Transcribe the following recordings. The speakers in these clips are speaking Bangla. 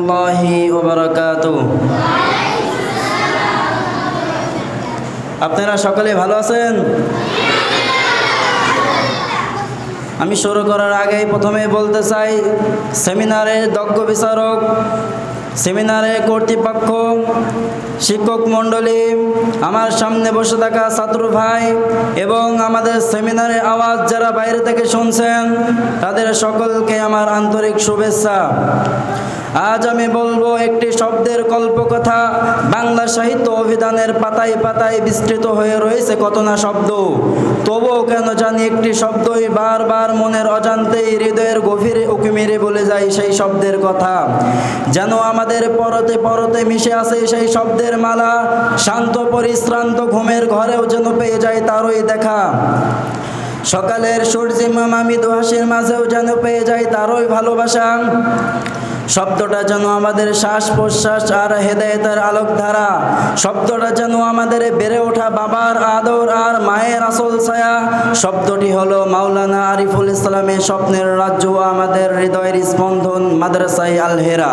রাহমাতুল্লাহি ওয়া বারাকাতুহু। আপনারা সকলে ভালো আছেন? আমি শুরু করার আগেই প্রথমে বলতে চাই, সেমিনারের দক্ষ বিচারক, সেমিনারের কর্তৃপক্ষ, শিক্ষক মণ্ডলী, আমার সামনে বসে থাকা ছাত্র ভাই এবং আমাদের সেমিনারের আওয়াজ যারা বাইরে থেকে শুনছেন, তাদের সকলকে আমার আন্তরিক শুভেচ্ছা। আজ আমি বলবো একটি শব্দের কল্পকথা। বাংলা সাহিত্য অভিধানের পাতায় পাতায় বিস্তৃত হয়ে রয়েছে কত না শব্দ, তবুও কেন জানি একটি শব্দই বারবার মনের অজান্তেই হৃদয়ের গভীরে উকি মেরে বলে যায় সেই শব্দের কথা। যেন আমাদের পরতে পরতে মিশে আছে সেই শব্দের মালা, শান্ত পরিশ্রান্ত ঘুমের ঘরেও যেন পেয়ে যায় তারই দেখা। সকালের সূর্যিমামা মৃদু হাসির মাঝেও যেন পেয়ে যায় তারই ভালোবাসা। শব্দটা যেন আমাদের শ্বাস প্রশ্বাস আর হেদায়েতের আলোকধারা। শব্দটা যেন আমাদের বেড়ে ওঠা বাবার আদর আর মায়ের আসল ছায়া। শব্দটি হলো মাওলানা আরিফুল ইসলামের স্বপ্নের রাজ্য, আমাদের হৃদয়ের স্পন্দন মাদ্রাসায়ে আল হেরা।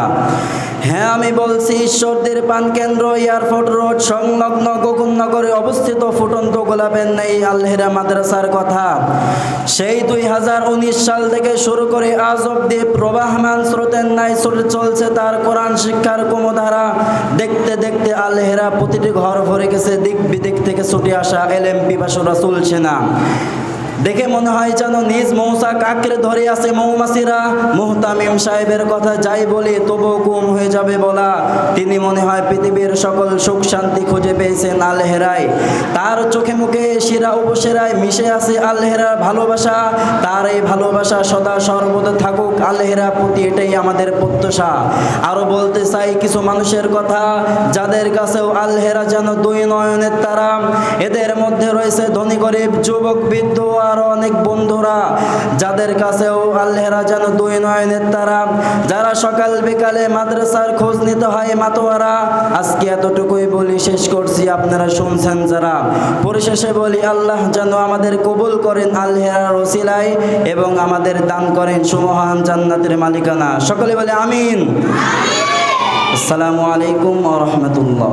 হ্যাঁ, আমি বলছি ঈশ্বরদীর প্রাণকেন্দ্র এয়ারপোর্ট রোড সংলগ্ন গগননগরে অবস্থিত ফুটন্ত গোলাপের নেই আল হেরা মাদ্রাসার কথা। সেই 2019 সাল থেকে শুরু করে আজ অব্দি প্রবাহমান স্রোতের ন্যায় চলছে তার কোরআন শিক্ষার ক্রমধারা। দেখতে দেখতে আল হেরা প্রতিটি ঘর ভরে গেছে দিক বিদিক থেকে ছুটে আসা এলেম পিপাসুরা চলছে না। দেখে মনে হয় যেন নিজ মৌচাক আঁকড়ে ধরে আছে মৌমাছিরা। মুহতামিম সাহেবের কথা যাই বলি তবুও কম হয়ে যাবে বলা। তিনি মনে হয় পৃথিবীর সকল সুখ শান্তি খুঁজে পেয়েছেন আল হেরায়। তার চোখে মুখে শিরা উপশিরায় মিশে আছে আল হেরার ভালোবাসা। তার এই ভালোবাসা সদা সর্বদা থাকুক আল হেরা প্রতি, এটাই আমাদের প্রত্যাশা। আরও বলতে চাই কিছু মানুষের কথা, যাদের কাছেও আল হেরা যেন দুই নয়নের তারা। এদের মধ্যে রয়েছে ধনী গরিব, যুবক বৃদ্ধ, আরো অনেক বন্ধুরা, যাদের কাছেও আল হেরা যেন দুই নয়নের তারা। যারা সকাল বিকালে মাদ্রাসার খোঁজ নিতে হয় মাতোয়ারা। আজকে এতটুকুই বলি, শেষ করছি, আপনারা শুনছেন যারা। পরিশেষে বলি, আল্লাহ যেন আমাদের কবুল করেন আল হেরার ওসিলায় এবং আমাদের দান করেন সুমহান জান্নাতের মালিকানা। সকলে বলে আমিন। আসসালামু আলাইকুম ওয়া রাহমাতুল্লাহ।